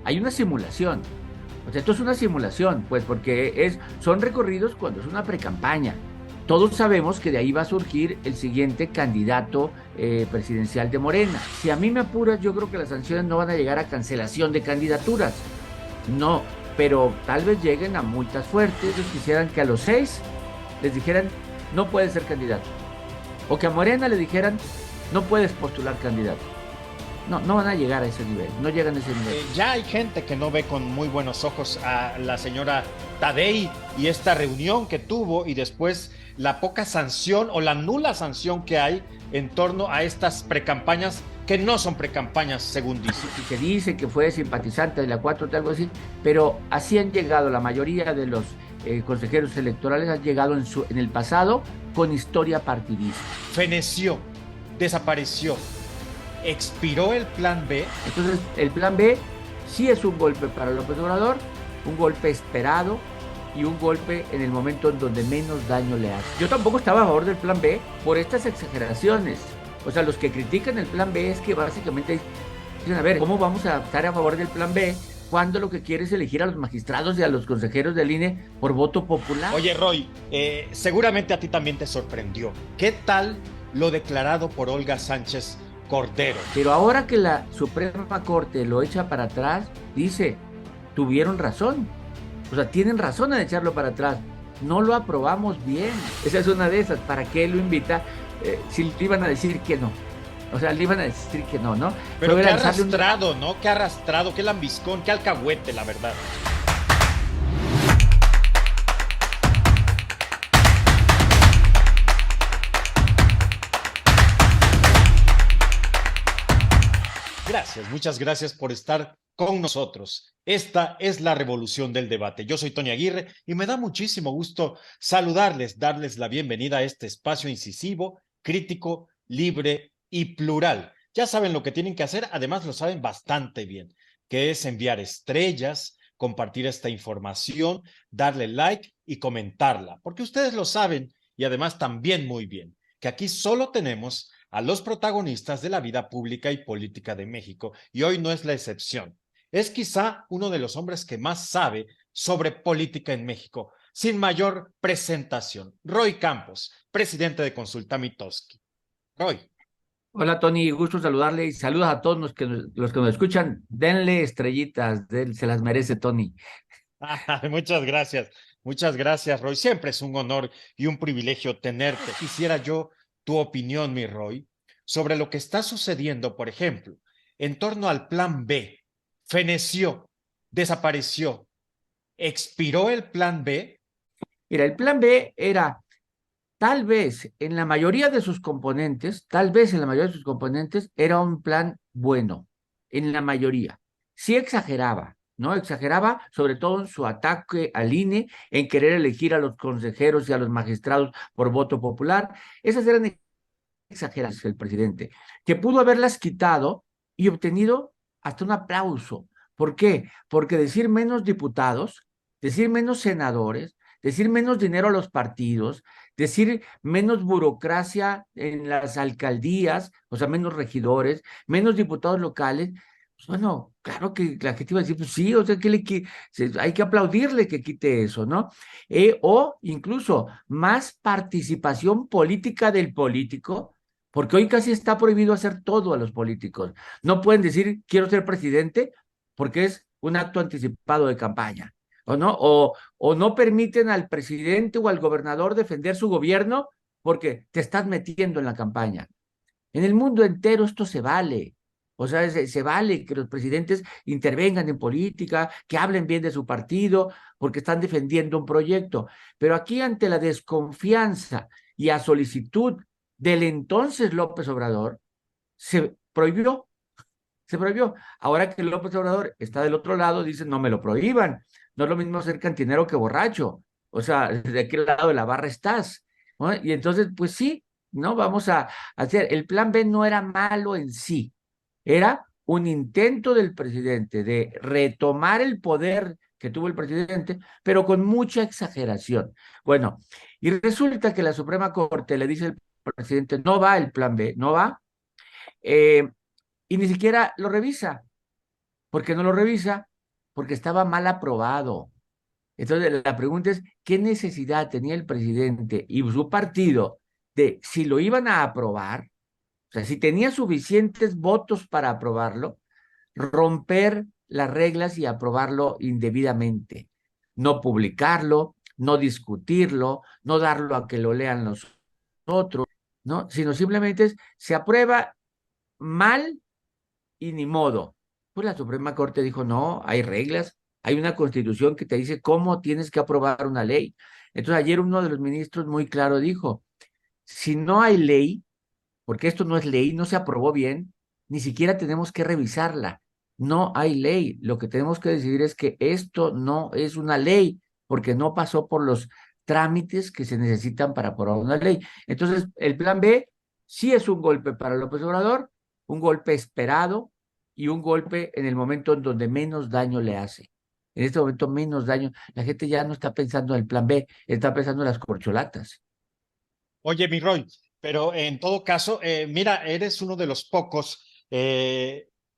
hay una simulación. O sea, esto es una simulación, pues, porque son recorridos cuando es una precampaña. Todos sabemos que de ahí va a surgir el siguiente candidato presidencial de Morena. Si a mí me apuras, yo creo que las sanciones no van a llegar a cancelación de candidaturas. No, pero tal vez lleguen a multas fuertes. Ellos quisieran que a los 6 les dijeran, no puedes ser candidato. O que a Morena le dijeran, no puedes postular candidato. No, no van a llegar a ese nivel, no llegan a ese nivel. Ya hay gente que no ve con muy buenos ojos a la señora Tadei y esta reunión que tuvo y después la poca sanción o la nula sanción que hay en torno a estas precampañas que no son precampañas, según dice. Y se dice que fue simpatizante de la 4T, algo así, pero así han llegado la mayoría de los consejeros electorales, han llegado en el pasado con historia partidista. Feneció, desapareció, expiró el plan B. Entonces, el plan B sí es un golpe para López Obrador, un golpe esperado y un golpe en el momento en donde menos daño le hace. Yo tampoco estaba a favor del plan B por estas exageraciones. O sea, los que critican el plan B es que básicamente dicen, a ver, ¿cómo vamos a estar a favor del plan B cuando lo que quiere es elegir a los magistrados y a los consejeros del INE por voto popular? Oye, Roy, seguramente a ti también te sorprendió. ¿Qué tal lo declarado por Olga Sánchez Cordero? Pero ahora que la Suprema Corte lo echa para atrás, dice, tuvieron razón. O sea, tienen razón en echarlo para atrás. No lo aprobamos bien. Esa es una de esas. ¿Para qué lo invita? Si le iban a decir que no. O sea, le iban a decir que no, ¿no? Pero qué arrastrado, ¿no? Qué arrastrado, qué lambiscón, qué alcahuete, la verdad. Gracias, muchas gracias por estar con nosotros. Esta es la revolución del debate. Yo soy Tony Aguirre y me da muchísimo gusto saludarles, darles la bienvenida a este espacio incisivo, crítico, libre y plural. Ya saben lo que tienen que hacer, además lo saben bastante bien, que es enviar estrellas, compartir esta información, darle like y comentarla, porque ustedes lo saben y además también muy bien, que aquí solo tenemos a los protagonistas de la vida pública y política de México, y hoy no es la excepción. Es quizá uno de los hombres que más sabe sobre política en México, sin mayor presentación. Roy Campos, presidente de Consulta Mitofsky. Roy. Hola Tony, gusto saludarle y saludos a todos los que nos escuchan. Denle estrellitas, se las merece Tony. Muchas gracias, Roy. Siempre es un honor y un privilegio tenerte. Quisiera yo tu opinión, mi Roy, sobre lo que está sucediendo, por ejemplo, en torno al plan B. Feneció, desapareció, expiró el plan B. Mira, el plan B era tal vez en la mayoría de sus componentes, tal vez en la mayoría de sus componentes era un plan bueno, en la mayoría. Sí exageraba, ¿no? Exageraba sobre todo en su ataque al INE, en querer elegir a los consejeros y a los magistrados por voto popular. Esas eran exageraciones del presidente, que pudo haberlas quitado y obtenido hasta un aplauso. ¿Por qué? Porque decir menos diputados, decir menos senadores, decir menos dinero a los partidos, decir menos burocracia en las alcaldías, o sea, menos regidores, menos diputados locales, pues bueno, claro que la gente iba a decir, pues sí, o sea, hay que aplaudirle que quite eso, ¿no? O incluso más participación política del político, porque hoy casi está prohibido hacer todo a los políticos. No pueden decir, quiero ser presidente, porque es un acto anticipado de campaña. ¿O no? O no permiten al presidente o al gobernador defender su gobierno porque te estás metiendo en la campaña. En el mundo entero esto se vale. O sea, se vale que los presidentes intervengan en política, que hablen bien de su partido, porque están defendiendo un proyecto. Pero aquí, ante la desconfianza y a solicitud del entonces López Obrador, se prohibió, se prohibió. Ahora que López Obrador está del otro lado, dicen, no me lo prohíban. No es lo mismo ser cantinero que borracho. O sea, ¿de qué lado de la barra estás? ¿No? Y entonces, pues sí, ¿no? Vamos a hacer, el plan B no era malo en sí, era un intento del presidente de retomar el poder que tuvo el presidente, pero con mucha exageración. Bueno, y resulta que la Suprema Corte le dice al presidente, no va el plan B, no va, eh, y ni siquiera lo revisa. ¿Por qué no lo revisa? porque estaba mal aprobado. Entonces, la pregunta es, ¿qué necesidad tenía el presidente y su partido de, si lo iban a aprobar, o sea, si tenía suficientes votos para aprobarlo, romper las reglas y aprobarlo indebidamente? No publicarlo, no discutirlo, no darlo a que lo lean los otros, ¿no? Sino simplemente se aprueba mal y ni modo. Pues la Suprema Corte dijo, no, hay reglas, hay una constitución que te dice cómo tienes que aprobar una ley. Entonces ayer uno de los ministros muy claro dijo, si no hay ley, porque esto no es ley, no se aprobó bien, ni siquiera tenemos que revisarla. No hay ley. Lo que tenemos que decidir es que esto no es una ley, porque no pasó por los trámites que se necesitan para aprobar una ley. Entonces, el plan B sí es un golpe para López Obrador, un golpe esperado y un golpe en el momento en donde menos daño le hace. En este momento menos daño. La gente ya no está pensando en el plan B, está pensando en las corcholatas. Oye, mi Roy, pero en todo caso, mira, eres uno de los pocos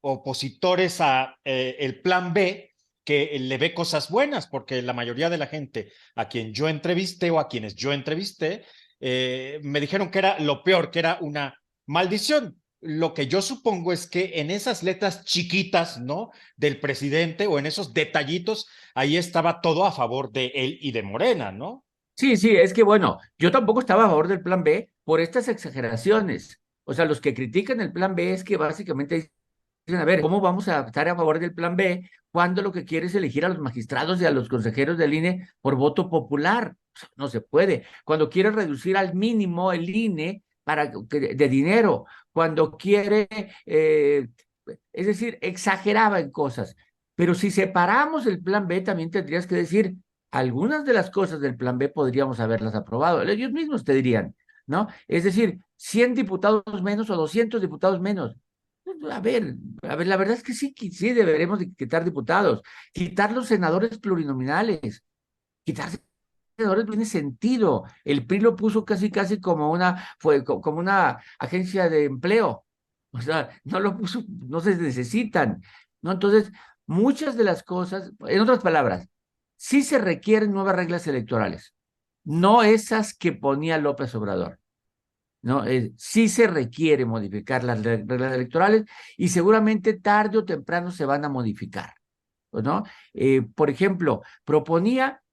opositores a el plan B que le ve cosas buenas, porque la mayoría de la gente a quien yo entrevisté o a quienes yo entrevisté me dijeron que era lo peor, que era una maldición. Lo que yo supongo es que en esas letras chiquitas, ¿no? Del presidente o en esos detallitos, ahí estaba todo a favor de él y de Morena, ¿no? Sí, sí, es que bueno, yo tampoco estaba a favor del plan B por estas exageraciones. O sea, los que critican el plan B es que básicamente dicen, a ver, ¿cómo vamos a estar a favor del plan B cuando lo que quiere es elegir a los magistrados y a los consejeros del INE por voto popular? O sea, no se puede. Cuando quiere reducir al mínimo el INE para de dinero, cuando quiere, es decir, exageraba en cosas. Pero si separamos el plan B, también tendrías que decir, algunas de las cosas del plan B podríamos haberlas aprobado. Ellos mismos te dirían, ¿no? Es decir, 100 diputados menos o 200 diputados menos. A ver, la verdad es que sí, sí deberemos de quitar diputados, quitar los senadores plurinominales, quitar senadores no tiene sentido. El PRI lo puso casi, casi como como una agencia de empleo. O sea, no lo puso, no se necesitan, ¿no? Entonces, muchas de las cosas, en otras palabras, sí se requieren nuevas reglas electorales, no esas que ponía López Obrador. ¿No? Sí se requiere modificar las reglas electorales y seguramente tarde o temprano se van a modificar, ¿no? Por ejemplo, proponía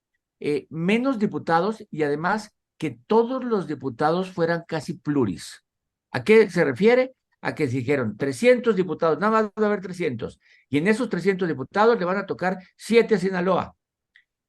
menos diputados y además que todos los diputados fueran casi pluris. ¿A qué se refiere? A que se dijeron 300 diputados, nada más va a haber 300, y en esos 300 diputados le van a tocar 7 a Sinaloa.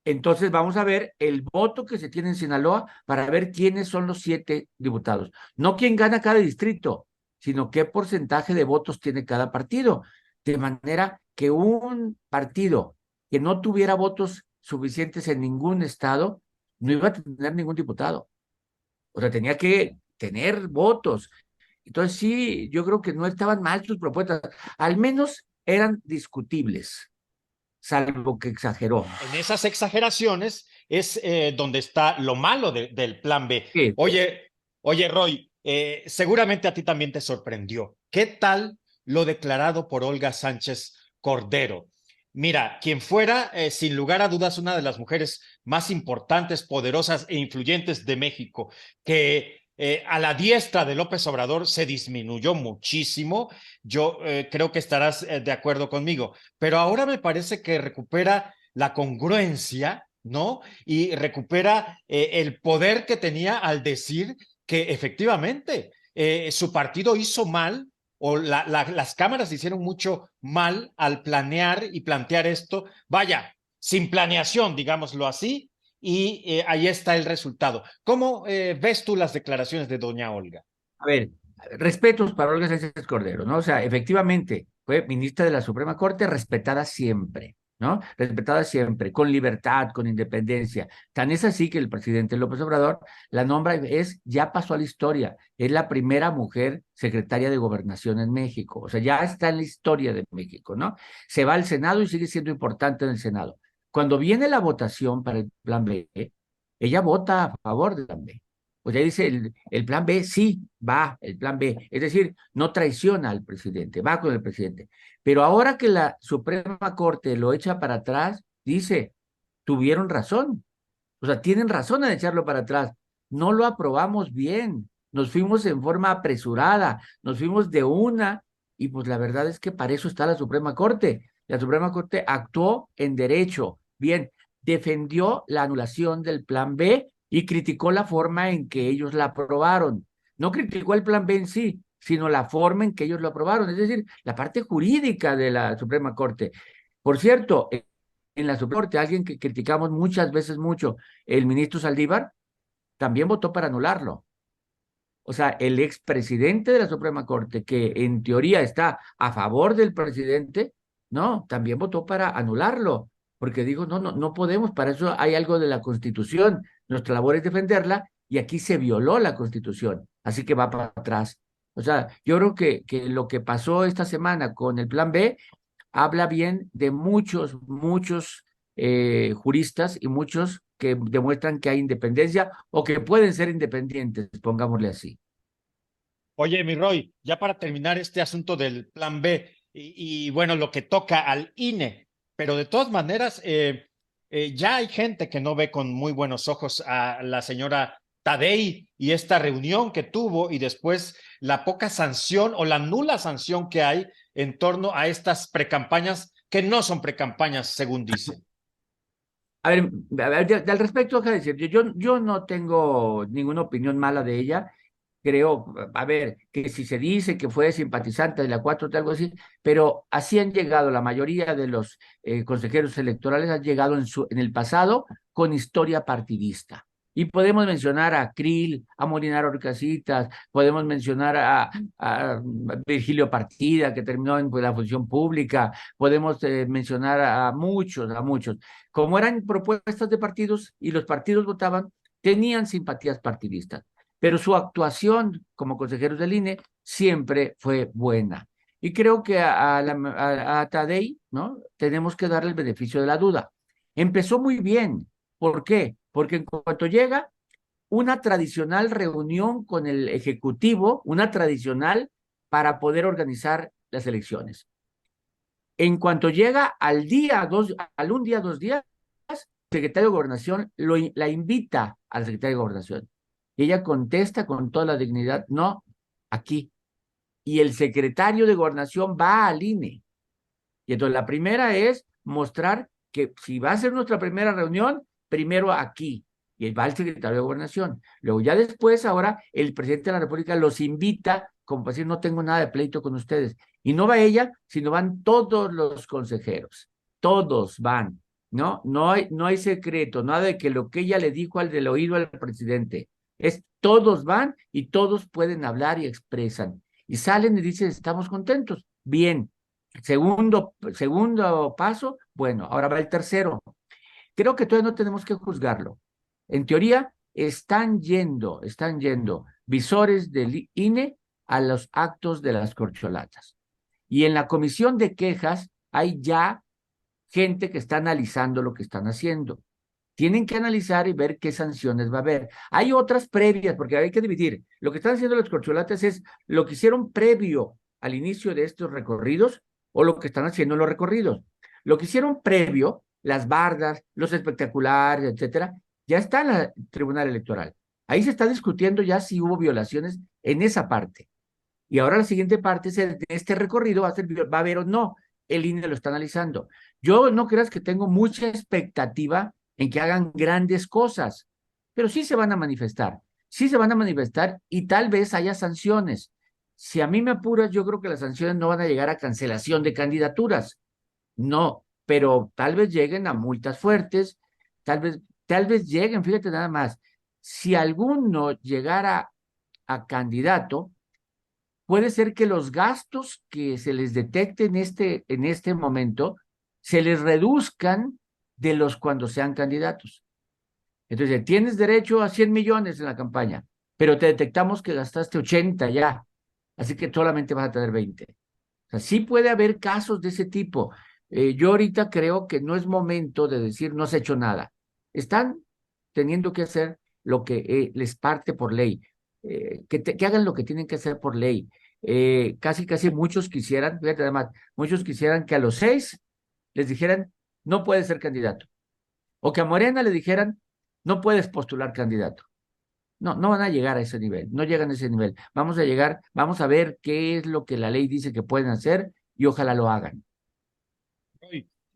Entonces vamos a ver el voto que se tiene en Sinaloa para ver quiénes son los 7 diputados. No quién gana cada distrito, sino qué porcentaje de votos tiene cada partido. De manera que un partido que no tuviera votos suficientes en ningún estado, no iba a tener ningún diputado. O sea, tenía que tener votos. Entonces sí, yo creo que no estaban mal sus propuestas. Al menos eran discutibles, salvo que exageró. En esas exageraciones es donde está lo malo del plan B. Sí, Oye, Roy, seguramente a ti también te sorprendió. ¿Qué tal lo declarado por Olga Sánchez Cordero? Mira, quien fuera, sin lugar a dudas, una de las mujeres más importantes, poderosas e influyentes de México, que a la diestra de López Obrador se disminuyó muchísimo. Yo creo que estarás de acuerdo conmigo, pero ahora me parece que recupera la congruencia, ¿no? Y recupera el poder que tenía al decir que efectivamente su partido hizo mal o las cámaras hicieron mucho mal al planear y plantear esto, vaya, sin planeación, digámoslo así, y ahí está el resultado. ¿Cómo ves tú las declaraciones de doña Olga? a ver, respetos para Olga Sánchez Cordero, ¿no? O sea, efectivamente, fue ministra de la Suprema Corte respetada siempre, ¿no? Respetada siempre, con libertad, con independencia. Tan es así que el presidente López Obrador la nombra, ya pasó a la historia, es la primera mujer secretaria de Gobernación en México, o sea, ya está en la historia de México, ¿no? Se va al Senado y sigue siendo importante en el Senado. Cuando viene la votación para el plan B, ella vota a favor del plan B. Pues ya dice el plan B, sí, va, el plan B. Es decir, no traiciona al presidente, va con el presidente. Pero ahora que la Suprema Corte lo echa para atrás, dice, tuvieron razón. O sea, tienen razón en echarlo para atrás. No lo aprobamos bien. Nos fuimos en forma apresurada, nos fuimos de una, y pues la verdad es que para eso está la Suprema Corte. La Suprema Corte actuó en derecho. Bien, defendió la anulación del plan B y criticó la forma en que ellos la aprobaron. No criticó el plan B en sí, sino la forma en que ellos lo aprobaron, es decir, la parte jurídica de la Suprema Corte. Por cierto, en la Suprema Corte, alguien que criticamos muchas veces mucho, el ministro Saldívar, también votó para anularlo. O sea, el expresidente de la Suprema Corte, que en teoría está a favor del presidente, no, también votó para anularlo, porque dijo, no, no, no podemos, para eso hay algo de la Constitución, nuestra labor es defenderla, y aquí se violó la Constitución, así que va para atrás. O sea, yo creo que lo que pasó esta semana con el Plan B habla bien de muchos juristas y muchos que demuestran que hay independencia o que pueden ser independientes, pongámosle así. Oye, mi Roy, ya para terminar este asunto del plan B bueno, lo que toca al INE, pero de todas maneras, ya hay gente que no ve con muy buenos ojos a la señora Tadei y esta reunión que tuvo y después la poca sanción o la nula sanción que hay en torno a estas precampañas que no son precampañas, según dicen. Al respecto, déjame decir, yo no tengo ninguna opinión mala de ella. Creo, a ver, que si se dice que fue simpatizante de la 4T, algo así, pero así han llegado la mayoría de los consejeros electorales, han llegado en el pasado con historia partidista. Y podemos mencionar a Krill, a Molinar Orcasitas, podemos mencionar a Virgilio Partida, que terminó en pues, la función pública, podemos mencionar a muchos, a muchos. Como eran propuestas de partidos y los partidos votaban, tenían simpatías partidistas, pero su actuación como consejeros del INE siempre fue buena. Y creo que a Tadei, ¿no? Tenemos que darle el beneficio de la duda. Empezó muy bien. ¿Por qué? Porque en cuanto llega una tradicional reunión con el Ejecutivo, una tradicional para poder organizar las elecciones. En cuanto llega al un día, 2 días, el secretario de Gobernación la invita al secretario de Gobernación. Y ella contesta con toda la dignidad, no, aquí. Y el secretario de Gobernación va al INE. Y entonces la primera es mostrar que si va a ser nuestra primera reunión, primero aquí. Y va el secretario de Gobernación. Luego ya después, ahora, el presidente de la República los invita, como para decir, no tengo nada de pleito con ustedes. Y no va ella, sino van todos los consejeros. Todos van. No hay secreto, nada de que lo que ella le dijo al del oído al presidente. Todos van y todos pueden hablar y expresan. Y salen y dicen, estamos contentos. Bien. Segundo paso, bueno, ahora va el tercero. Creo que todavía no tenemos que juzgarlo. En teoría, están yendo visores del INE a los actos de las corcholatas. Y en la comisión de quejas hay ya gente que está analizando lo que están haciendo. Tienen que analizar y ver qué sanciones va a haber. Hay otras previas, porque hay que dividir. Lo que están haciendo los corcholatas es lo que hicieron previo al inicio de estos recorridos o lo que están haciendo en los recorridos. Lo que hicieron previo, las bardas, los espectaculares, etcétera, ya está en el Tribunal Electoral. Ahí se está discutiendo ya si hubo violaciones en esa parte. Y ahora la siguiente parte es de este recorrido, va a haber o no. El INE lo está analizando. Yo no creas que tengo mucha expectativa en que hagan grandes cosas, pero sí se van a manifestar y tal vez haya sanciones. Si a mí me apuras, yo creo que las sanciones no van a llegar a cancelación de candidaturas, no, pero tal vez lleguen a multas fuertes, tal vez lleguen, fíjate nada más, si alguno llegara a candidato, puede ser que los gastos que se les detecte en este momento se les reduzcan de los cuando sean candidatos. Entonces, tienes derecho a 100 millones en la campaña, pero te detectamos que gastaste 80 ya, así que solamente vas a tener 20. O sea, sí puede haber casos de ese tipo. Yo ahorita creo que no es momento de decir no se ha hecho nada. Están teniendo que hacer lo que les parte por ley, que hagan lo que tienen que hacer por ley. Casi muchos quisieran, fíjate además, muchos quisieran que a los 6 les dijeran, no puedes ser candidato, o que a Morena le dijeran, no puedes postular candidato. No, no van a llegar a ese nivel, no llegan a ese nivel. Vamos a llegar, vamos a ver qué es lo que la ley dice que pueden hacer y ojalá lo hagan.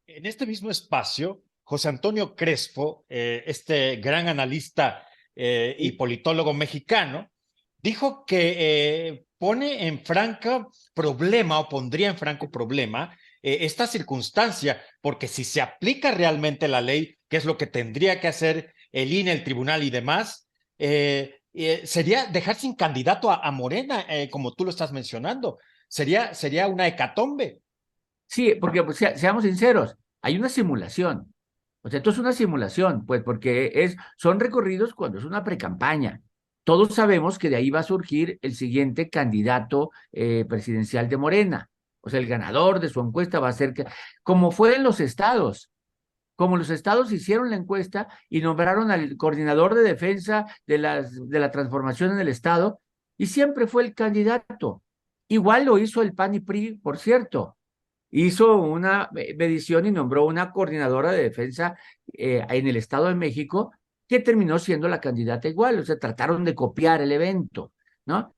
En este mismo espacio, José Antonio Crespo, este gran analista y politólogo mexicano, dijo que pone en franco problema o pondría en franco problema esta circunstancia, porque si se aplica realmente la ley, que es lo que tendría que hacer el INE, el tribunal y demás, sería dejar sin candidato a Morena, como tú lo estás mencionando. Sería una hecatombe. Sí, porque pues, seamos sinceros, hay una simulación. O sea, esto es una simulación, pues, porque son recorridos cuando es una precampaña. Todos sabemos que de ahí va a surgir el siguiente candidato presidencial de Morena. O sea, el ganador de su encuesta va a ser, como fue en los estados, como los estados hicieron la encuesta y nombraron al coordinador de defensa de la transformación en el estado, y siempre fue el candidato. Igual lo hizo el PAN y PRI, por cierto, hizo una medición y nombró una coordinadora de defensa en el Estado de México que terminó siendo la candidata igual, o sea, trataron de copiar el evento, ¿no?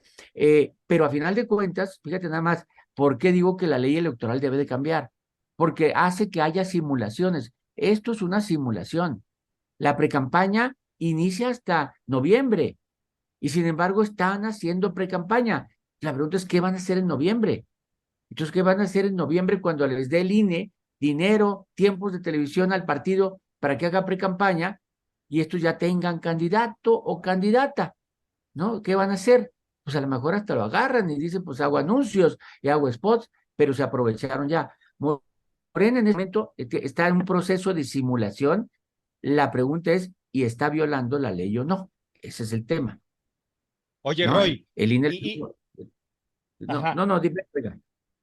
Pero a final de cuentas, fíjate nada más, ¿por qué digo que la ley electoral debe de cambiar? Porque hace que haya simulaciones. Esto es una simulación. La precampaña inicia hasta noviembre y sin embargo están haciendo precampaña. La pregunta es, ¿qué van a hacer en noviembre? Entonces, ¿qué van a hacer en noviembre cuando les dé el INE dinero, tiempos de televisión al partido para que haga precampaña y estos ya tengan candidato o candidata? ¿No? ¿Qué van a hacer? Pues a lo mejor hasta lo agarran y dicen, pues hago anuncios y hago spots, pero se aprovecharon ya. Morena en ese momento está en un proceso de simulación. La pregunta es, ¿y está violando la ley o no? Ese es el tema, Oye, ¿no? Roy, El INE, y, no, ajá, no, no, dime, oiga.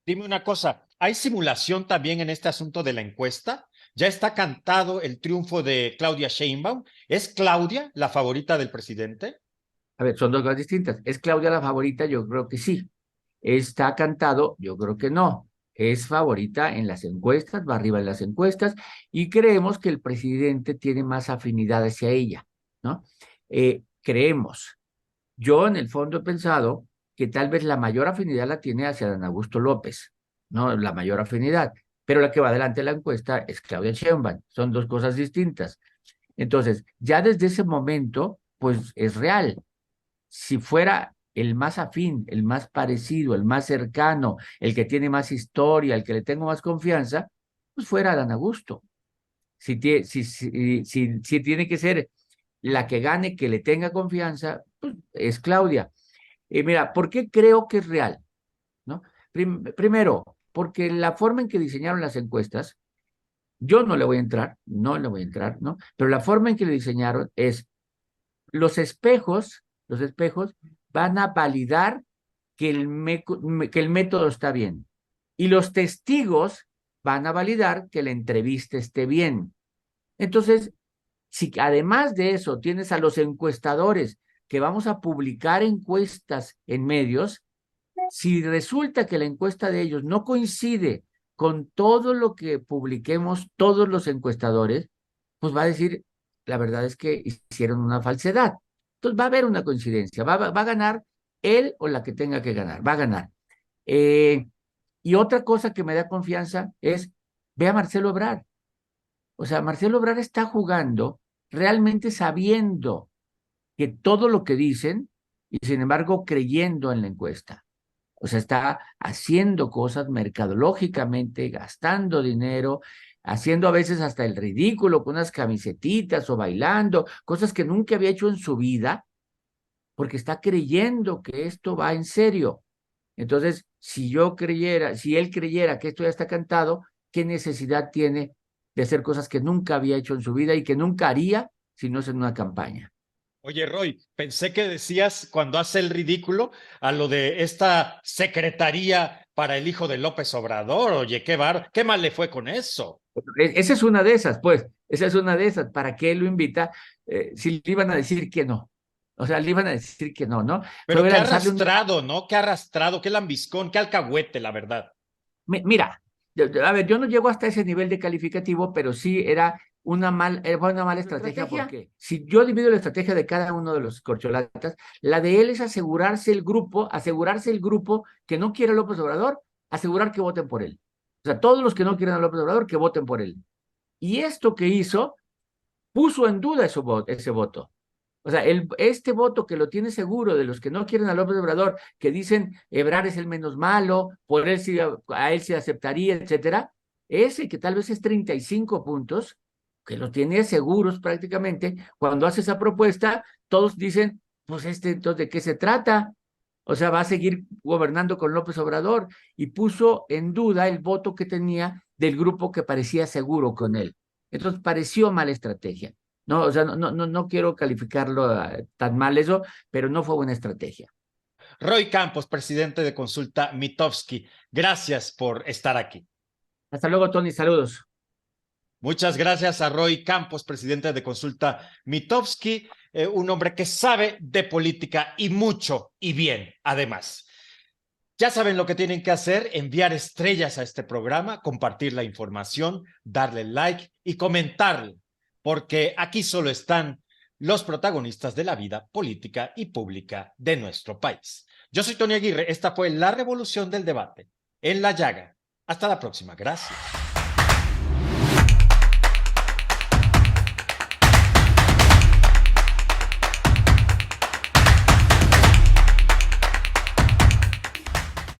dime una cosa, ¿hay simulación también en este asunto de la encuesta? ¿Ya está cantado el triunfo de Claudia Sheinbaum? ¿Es Claudia la favorita del presidente? A ver, son dos cosas distintas. ¿Es Claudia la favorita? Yo creo que sí. ¿Está cantado? Yo creo que no. Es favorita en las encuestas, va arriba en las encuestas, y creemos que el presidente tiene más afinidad hacia ella, ¿no? Creemos. Yo en el fondo he pensado que tal vez la mayor afinidad la tiene hacia Dan Augusto López, ¿no? La mayor afinidad. Pero la que va adelante en la encuesta es Claudia Sheinbaum. Son dos cosas distintas. Entonces, ya desde ese momento, pues es real. Si fuera el más afín, el más parecido, el más cercano, el que tiene más historia, el que le tengo más confianza, pues fuera Dan Augusto. Si tiene que ser la que gane, que le tenga confianza, pues es Claudia. Mira, ¿por qué creo que es real? ¿No? Primero, porque la forma en que diseñaron las encuestas, yo no le voy a entrar, no le voy a entrar, ¿no? Pero la forma en que le diseñaron es los espejos van a validar que el método está bien. Y los testigos van a validar que la entrevista esté bien. Entonces, si además de eso tienes a los encuestadores que vamos a publicar encuestas en medios, si resulta que la encuesta de ellos no coincide con todo lo que publiquemos todos los encuestadores, pues va a decir, la verdad es que hicieron una falsedad. Entonces va a haber una coincidencia, va a ganar él o la que tenga que ganar, va a ganar. Eh, y otra cosa que me da confianza es, ve a Marcelo Ebrard. O sea, Marcelo Ebrard está jugando realmente sabiendo que todo lo que dicen y sin embargo creyendo en la encuesta. O sea, está haciendo cosas mercadológicamente, gastando dinero, haciendo a veces hasta el ridículo con unas camisetitas o bailando, cosas que nunca había hecho en su vida, porque está creyendo que esto va en serio. Entonces, si él creyera que esto ya está cantado, ¿qué necesidad tiene de hacer cosas que nunca había hecho en su vida y que nunca haría si no es en una campaña? Oye, Roy, pensé que decías cuando hace el ridículo a lo de esta secretaría para el hijo de López Obrador. Oye, qué mal le fue con eso. Esa es una de esas, pues, esa es una de esas. ¿Para qué lo invita? si le iban a decir que no. O sea, le iban a decir que no, ¿no? Pero Fue qué lanzarle un... arrastrado, ¿no? Qué arrastrado, qué lambiscón, qué alcahuete, la verdad. Mira, a ver, yo no llego hasta ese nivel de calificativo, pero sí fue una mala estrategia porque si yo divido la estrategia de cada uno de los corcholatas, la de él es asegurarse el grupo que no quiere a López Obrador, asegurar que voten por él. O sea, todos los que no quieren a López Obrador, que voten por él. Y esto que hizo puso en duda ese voto. O sea, este voto que lo tiene seguro de los que no quieren a López Obrador, que dicen Ebrard es el menos malo, por él sí, a él se aceptaría, etcétera, ese que tal vez es 35 puntos, que lo tiene seguros prácticamente, cuando hace esa propuesta, todos dicen, pues entonces, ¿de qué se trata? O sea, va a seguir gobernando con López Obrador y puso en duda el voto que tenía del grupo que parecía seguro con él. Entonces, pareció mala estrategia. No, o sea, no quiero calificarlo tan mal eso, pero no fue buena estrategia. Roy Campos, presidente de Consulta Mitofsky, gracias por estar aquí. Hasta luego, Tony, saludos. Muchas gracias a Roy Campos, presidente de Consulta Mitofsky, un hombre que sabe de política y mucho y bien, además. Ya saben lo que tienen que hacer, enviar estrellas a este programa, compartir la información, darle like y comentarle, porque aquí solo están los protagonistas de la vida política y pública de nuestro país. Yo soy Tony Aguirre, esta fue La Revolución del Debate, en La Llaga. Hasta la próxima, gracias.